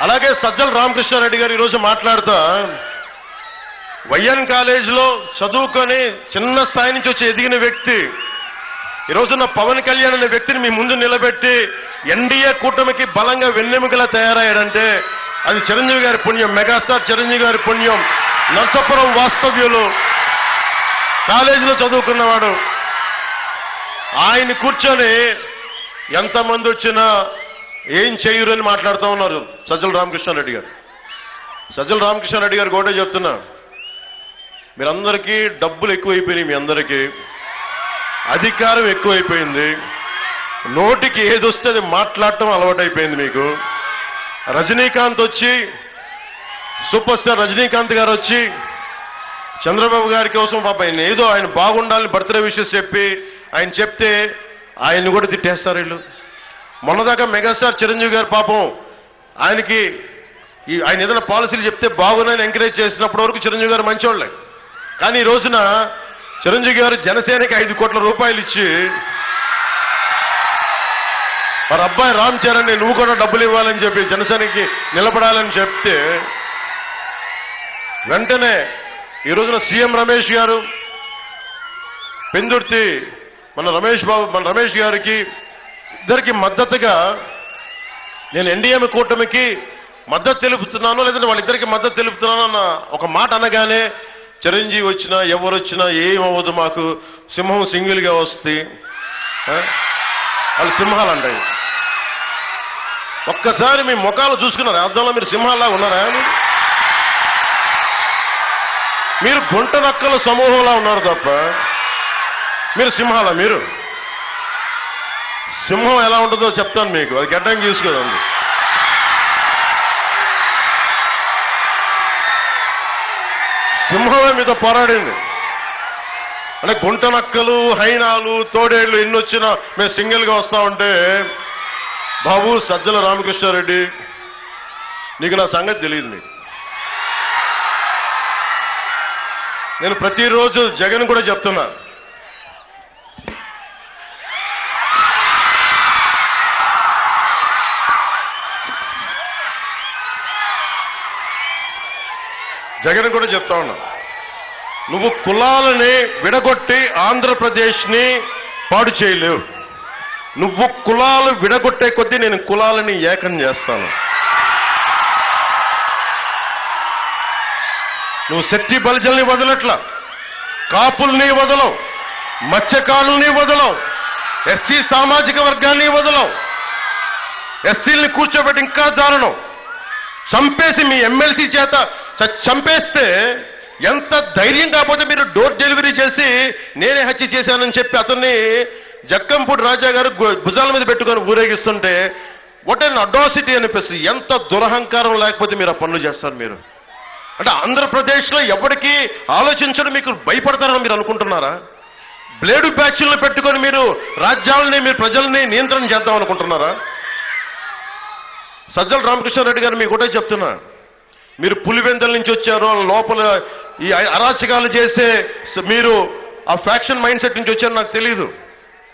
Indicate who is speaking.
Speaker 1: అలాగే సజ్జల రామకృష్ణారెడ్డి గారు ఈరోజు మాట్లాడుతూ వైఎన్ కాలేజీలో చదువుకొని చిన్న స్థాయి నుంచి వచ్చి ఎదిగిన వ్యక్తి ఈరోజున్న పవన్ కళ్యాణ్ అనే వ్యక్తిని మీ ముందు నిలబెట్టి ఎన్డీఏ కూటమికి బలంగా వెన్నెముకలా తయారయ్యాడంటే అది చిరంజీవి గారి పుణ్యం. మెగాస్టార్ చిరంజీవి గారి పుణ్యం. నర్సాపురం వాస్తవ్యులు, కాలేజీలో చదువుకున్నవాడు. ఆయన కూర్చొని ఎంతమంది వచ్చినా ఏం చేయరు అని మాట్లాడుతూ ఉన్నారు సజ్జల రామకృష్ణారెడ్డి గారు. సజ్జల రామకృష్ణారెడ్డి గారు కూడా చెప్తున్నా, మీరందరికీ డబ్బులు ఎక్కువైపోయినాయి, మీ అందరికీ అధికారం ఎక్కువైపోయింది, నోటికి ఏదొస్తే అది మాట్లాడటం అలవాటైపోయింది మీకు. రజనీకాంత్ వచ్చి, సూపర్ స్టార్ రజనీకాంత్ గారు వచ్చి చంద్రబాబు గారి కోసం పాప ఆయన ఏదో ఆయన బాగుండాలని బర్త్డే విషెస్ చెప్పి ఆయన చెప్తే ఆయన్ని కూడా తిట్టేస్తారు వీళ్ళు. మొన్నదాకా మెగాస్టార్ చిరంజీవి గారు పాపం ఆయనకి ఆయన ఏదైనా పాలసీలు చెప్తే బాగున్నాయని ఎంకరేజ్ చేసినప్పటి వరకు చిరంజీవి గారు మంచివాళ్ళే. కానీ ఈ రోజున చిరంజీవి గారు జనసేనకి 5 కోట్ల రూపాయలు ఇచ్చి వారి అబ్బాయి రామ్ చరణ్ నువ్వు కూడా డబ్బులు ఇవ్వాలని చెప్పి జనసేనకి నిలబడాలని చెప్తే వెంటనే ఈ రోజున సీఎం రమేష్ గారు పెందుర్తి మన రమేష్ గారికి ఇద్దరికి మద్దతుగా నేను ఎన్డీఏ కూటమికి మద్దతు తెలుపుతున్నాను, లేదంటే వాళ్ళిద్దరికి మద్దతు తెలుపుతున్నాను అన్న ఒక మాట అనగానే చిరంజీవి వచ్చినా ఎవరు వచ్చినా ఏమవ్వదు, మాకు సింహం సింగిల్గా వస్తుంది, వాళ్ళు సింహాలు అంటాయి. ఒక్కసారి మీ ముఖాలు చూసుకున్నారా? అర్థంలో మీరు సింహాల్లా ఉన్నారా? మీరు గుంట నక్కల సమూహంలా ఉన్నారు తప్ప మీరు సింహాలా? మీరు సింహం ఎలా ఉంటుందో చెప్తాను మీకు, అది గడ్డం చూసుకోదండి. సింహమే మీతో పోరాడింది. అంటే గుంట నక్కలు, హైనాలు, తోడేళ్లు ఎన్ని వచ్చినా మేము సింగిల్గా వస్తా ఉంటే, బాబు సజ్జల రామకృష్ణారెడ్డి నీకు నా సంగతి తెలియదు. నీకు నేను ప్రతిరోజు జగన్ కూడా చెప్తున్నా, జగన్ కూడా చెప్తా ఉన్నా, నువ్వు కులాలని విడగొట్టి ఆంధ్రప్రదేశ్ని పాడు చేయలేవు. నువ్వు కులాలు విడగొట్టే కొద్దీ నేను కులాలని ఏకం చేస్తాను. నువ్వు శెట్టి బలిజల్ని వదలట్లా, కాపుల్ని వదలవు, మత్స్యకారుల్ని వదలవు, ఎస్సీ సామాజిక వర్గాన్ని వదలవు, ఎస్సీల్ని కూర్చోబెట్టి ఇంకా దారుణం చంపేసి మీ ఎమ్మెల్సీ చేత చంపేస్తే ఎంత ధైర్యం కాకపోతే మీరు డోర్ డెలివరీ చేసి నేనే హత్య చేశానని చెప్పి అతన్ని జక్కంపూడి రాజా గారు భుజాల మీద పెట్టుకొని ఊరేగిస్తుంటే వాట్ అన్ అడ్రాసిటీ అనిపిస్తుంది. ఎంత దురహంకారం లేకపోతే మీరు ఆ పనులు చేస్తారు. మీరు అంటే ఆంధ్రప్రదేశ్లో ఎవరికి ఆలోచించడం మీకు భయపడతారని మీరు అనుకుంటున్నారా? బ్లేడు ప్యాచ్లను పెట్టుకొని మీరు రాజ్యాలని, మీరు ప్రజల్ని నియంత్రణ చేద్దాం అనుకుంటున్నారా? సజ్జల రామకృష్ణారెడ్డి గారు మీకు కూడా చెప్తున్నా, మీరు పులివెందల నుంచి వచ్చారు, లోపల ఈ అరాచకాలు చేసే మీరు ఆ ఫ్యాక్షన్ మైండ్ సెట్ నుంచి వచ్చారు నాకు తెలియదు.